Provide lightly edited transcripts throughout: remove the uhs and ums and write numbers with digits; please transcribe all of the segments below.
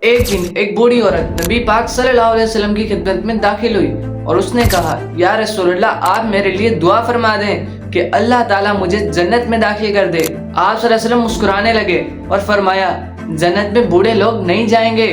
एक दिन एक बूढ़ी औरत नबी पाक सल्लल्लाहु अलैहि वसल्लम की खिदमत में दाखिल हुई और उसने कहा, या रसूलुल्लाह, आप मेरे लिए दुआ फरमा दें कि अल्लाह ताला मुझे जन्नत में दाखिल कर दे। आप सल्लल्लाहु अलैहि वसल्लम मुस्कुराने लगे और फरमाया, जन्नत में बूढ़े लोग नहीं जाएंगे।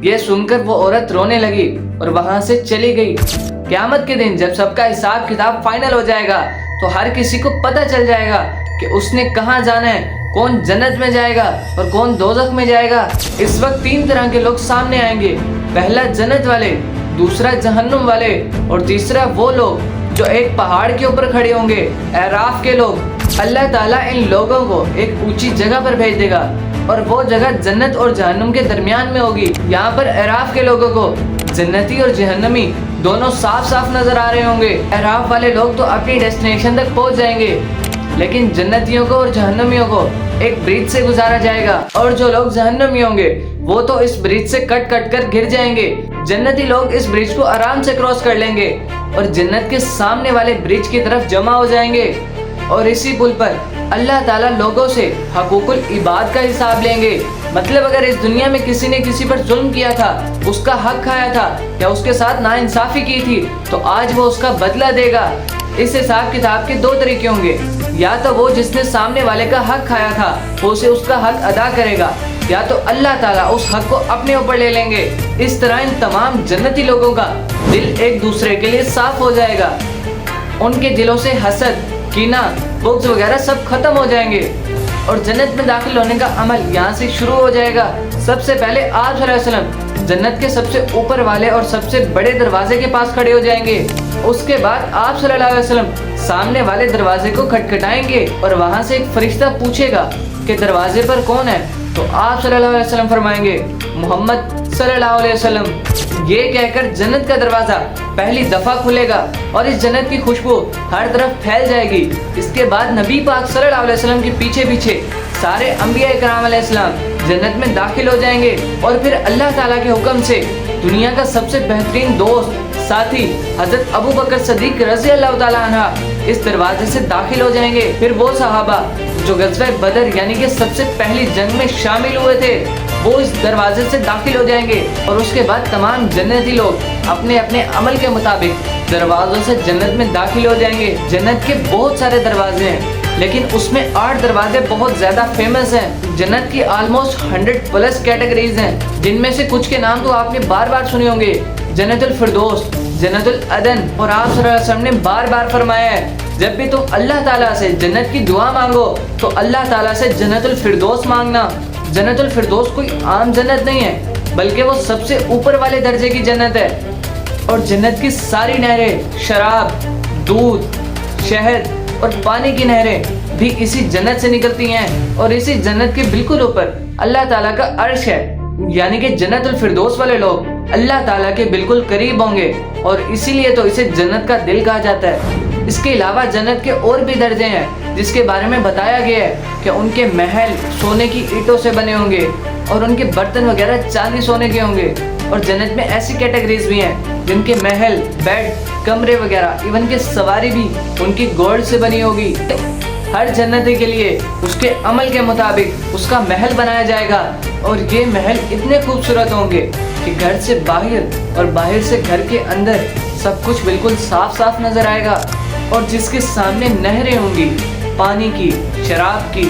ये सुनकर वो औरत रोने लगी और वहां से चली गई। क़यामत के दिन जब सबका हिसाब किताब फाइनल हो जाएगा तो हर किसी को पता चल जाएगा कि उसने कहाँ जाना है, कौन जन्नत में जाएगा और कौन दोज़ख में जाएगा। इस वक्त तीन तरह के लोग सामने आएंगे। पहला जन्नत वाले, दूसरा जहन्नुम वाले और तीसरा वो लोग जो एक पहाड़ के ऊपर खड़े होंगे, एराफ के लोग। अल्लाह ताला इन लोगों को एक ऊंची जगह पर भेज देगा और वो जगह जन्नत और जहन्नुम के दरमियान में होगी। यहाँ पर एराफ के लोगों को जन्नती और जहन्नमी दोनों साफ साफ नजर आ रहे होंगे। एराफ वाले लोग तो अपनी डेस्टिनेशन तक पहुंच जाएंगे, लेकिन जन्नतियों को और जहन्नमियों को एक ब्रिज से गुजारा जाएगा और जो लोग जहन्नमी होंगे वो तो इस ब्रिज से कट कट कर गिर जाएंगे। जन्नती लोग इस ब्रिज को आराम से क्रॉस कर लेंगे और जन्नत के सामने वाले ब्रिज की तरफ जमा हो जाएंगे और इसी पुल पर अल्लाह ताला लोगों से हकूकुल इबाद का हिसाब लेंगे। मतलब अगर इस दुनिया में किसी ने किसी पर जुल्म किया था, उसका हक खाया था या उसके साथ नाइंसाफी की थी, तो आज वो उसका बदला देगा। इस हिसाब किताब के दो तरीके होंगे, या तो वो जिसने सामने वाले का हक खाया था वो उसे उसका हक अदा करेगा, या तो अल्लाह ताला उस हक को अपने ऊपर ले लेंगे। इस तरह इन तमाम जन्नती लोगों का दिल एक दूसरे के लिए साफ हो जाएगा। उनके दिलों से हसद, कीना, बुग़्ज़ वगैरह सब खत्म हो जाएंगे और जन्नत में दाखिल होने का अमल यहाँ से शुरू हो जाएगा। सबसे पहले आप सल्लल्लाहु अलैहि वसल्लम जन्नत के सबसे ऊपर वाले और सबसे बड़े दरवाजे के पास खड़े हो जाएंगे। उसके बाद आप सल्लल्लाहु अलैहि वसल्लम सामने वाले दरवाजे को खटखटाएंगे और वहां से एक फरिश्ता पूछेगा कि दरवाजे पर कौन है, तो आप सल्लल्लाहु अलैहि वसल्लम फरमाएंगे, मोहम्मद सल्लल्लाहु अलैहि वसल्लम। ये कहकर जन्नत का दरवाजा पहली दफा खुलेगा और इस जन्नत की खुशबू हर तरफ फैल जाएगी। इसके बाद नबी पाक सल्लल्लाहु अलैहि वसल्लम के पीछे पीछे सारे अंबिया इकराम अलैहिस्सलाम जन्नत में दाखिल हो जाएंगे और फिर अल्लाह ताला के हुक्म से दुनिया का सबसे बेहतरीन दोस्त साथी हजरत अबू बकर सदीक रज़ी अल्लाह ताला अन्हा इस दरवाजे से दाखिल हो जाएंगे। फिर वो सहाबा जो ग़ज़वा बदर यानी कि सबसे पहली जंग में शामिल हुए थे वो इस दरवाजे से दाखिल हो जाएंगे और उसके बाद तमाम जन्नती लोग अपने अपने अमल के मुताबिक दरवाजों से जन्नत में दाखिल हो जाएंगे। जन्नत के बहुत सारे दरवाजे हैं, लेकिन उसमें 8 दरवाजे बहुत ज्यादा फेमस हैं। जन्नत की ऑलमोस्ट 100+ कैटेगरीज हैं, जिनमें से कुछ के नाम तो आपने बार बार सुने होंगे। जन्नतुल फिरदौस, जन्नतुल अदन। और आप सल्लल्लाहु अलैहि वसल्लम ने बार बार फरमाया है, जब भी तुम अल्लाह ताला से जन्नत की दुआ मांगो तो अल्लाह ताला से जन्नतुल फिरदौस मांगना। जन्नतुल फिरदौस कोई आम जन्नत नहीं है, बल्कि वो सबसे ऊपर वाले दर्जे की जन्नत है। और जन्नत की सारी नहरें, शराब, दूध, शहद और पानी की नहरें भी इसी जन्नत से निकलती हैं और इसी जन्नत के बिल्कुल ऊपर अल्लाह ताला का अर्श है, यानी कि जन्नतुल फिरदौस वाले लोग अल्लाह ताला के बिल्कुल करीब होंगे और इसीलिए तो इसे जन्नत का दिल कहा जाता है। इसके अलावा जन्नत के और भी दर्जे हैं जिसके बारे में बताया गया है कि उनके महल सोने की ईंटों से बने होंगे और उनके बर्तन वगैरह चांदी सोने के होंगे। और जन्नत में ऐसी कैटेगरीज भी हैं जिनके महल, बेड, कमरे वगैरह इवन के सवारी भी उनकी गोल्ड से बनी होगी। हर जन्नती के लिए उसके अमल के मुताबिक उसका महल बनाया जाएगा और ये महल इतने खूबसूरत होंगे कि घर से बाहर और बाहर से घर के अंदर सब कुछ बिल्कुल साफ साफ नजर आएगा। और जिसके सामने नहरें होंगी, पानी की, शराब की,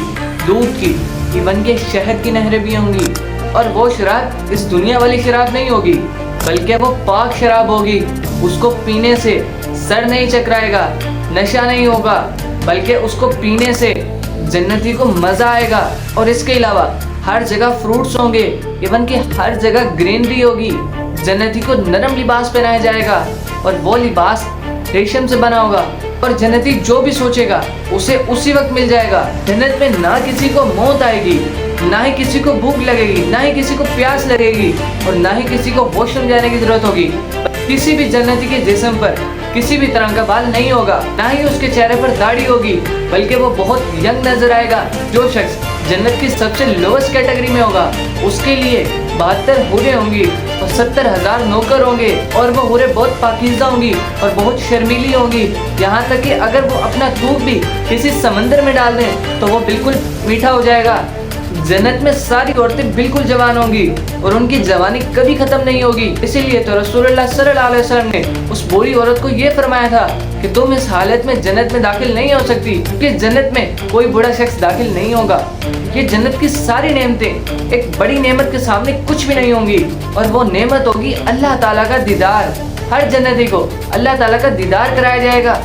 दूध की, इवन के शहद की नहरें भी होंगी। और वो शराब इस दुनिया वाली शराब नहीं होगी, बल्कि वो पाक शराब होगी। उसको पीने से सर नहीं चकराएगा, नशा नहीं होगा, बल्कि उसको पीने से जन्नती को मज़ा आएगा। और इसके अलावा हर जगह फ्रूट्स होंगे, इवन कि हर जगह ग्रीनरी होगी। जन्नती को नरम लिबास पहनाया जाएगा और वो लिबास रेशम से बना होगा और जन्नती जो भी सोचेगा उसे उसी वक्त मिल जाएगा। जन्नत में ना किसी को मौत आएगी, ना ही किसी को भूख लगेगी, ना ही किसी को प्यास लगेगी और ना ही किसी को वॉशरूम जाने की जरूरत होगी। किसी भी जन्नती के जिस्म पर किसी भी तरह का बाल नहीं होगा, ना ही उसके चेहरे पर दाढ़ी होगी, बल्कि वो बहुत यंग नजर आएगा। जो शख्स जन्नत की सबसे लोवेस्ट कैटेगरी में होगा उसके लिए 72 हूरें होंगी और 70,000 नौकर होंगे और वो हूरें बहुत पाकीज़ा होंगी और बहुत शर्मीली होंगी। यहाँ तक कि अगर वो अपना थूक भी किसी समंदर में डाल दें तो वो बिल्कुल मीठा हो जाएगा। जन्नत में सारी औरतें बिल्कुल जवान होंगी और उनकी जवानी कभी खत्म नहीं होगी। इसीलिए तो रसूलुल्लाह सल्लल्लाहु अलैहि वसल्लम ने उस बूढ़ी औरत को ये फरमाया था कि तुम इस हालत में जन्नत में दाखिल नहीं हो सकती, क्योंकि जन्नत में कोई बूढ़ा शख्स दाखिल नहीं होगा। ये जन्नत की सारी नेमतें एक बड़ी नेमत के सामने कुछ भी नहीं होंगी, और वो नेमत होगी अल्लाह ताला का दीदार। हर जन्नती को अल्लाह ताला का दीदार कराया जाएगा।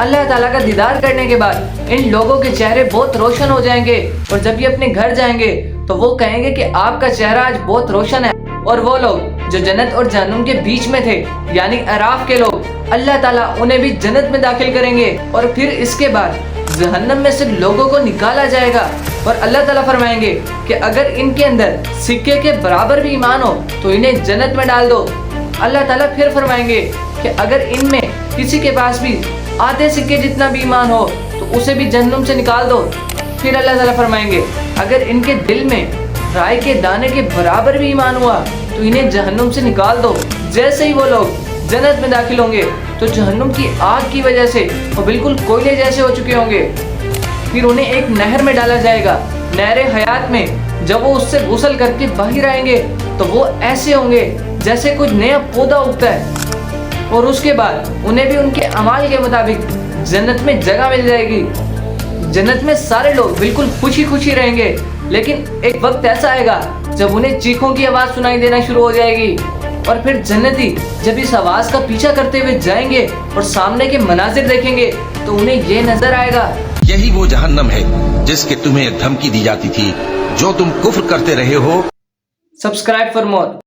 अल्लाह ताला का दीदार करने के बाद इन लोगों के चेहरे बहुत रोशन हो जाएंगे, और जब ये अपने घर जाएंगे तो वो कहेंगे कि आपका चेहरा आज बहुत रोशन है। और वो लोग जो जन्नत और जहन्नुम के बीच में थे, यानी अराफ के लोग, अल्लाह ताला उन्हें भी जन्नत में दाखिल करेंगे। और फिर इसके बाद जहन्नम में से लोगों को निकाला जाएगा, और अल्लाह ताला फरमाएंगे कि अगर इनके अंदर सिक्के के बराबर भी ईमान हो तो इन्हें जन्नत में डाल दो। अल्लाह ताला फिर फरमाएंगे कि अगर इनमें किसी के पास भी आधे सिक्के जितना भी ईमान हो तो उसे भी जहन्नुम से निकाल दो। फिर अल्लाह ताला फरमाएंगे अगर इनके दिल में राई के दाने के बराबर भी ईमान हुआ तो इन्हें जहन्नुम से निकाल दो। जैसे ही वो लोग जन्नत में दाखिल होंगे तो जहन्नुम की आग की वजह से वो बिल्कुल कोयले जैसे हो चुके होंगे। फिर उन्हें एक नहर में डाला जाएगा, नहर हयात में। जब वो उससे गुसल करके बाहर आएंगे तो वो ऐसे होंगे जैसे कुछ नया पौधा उगता है, और उसके बाद उन्हें भी उनके अमाल के मुताबिक जन्नत में जगह मिल जाएगी। जन्नत में सारे लोग बिल्कुल खुशी खुशी रहेंगे, लेकिन एक वक्त ऐसा आएगा जब उन्हें चीखों की आवाज़ सुनाई देना शुरू हो जाएगी। और फिर जन्नती जब इस आवाज़ का पीछा करते हुए जाएंगे और सामने के मनाजिर देखेंगे तो उन्हें ये नजर आएगा, यही वो जहन्नम है जिसके तुम्हें धमकी दी जाती थी, जो तुम कुफ्र करते रहे हो। Subscribe for more.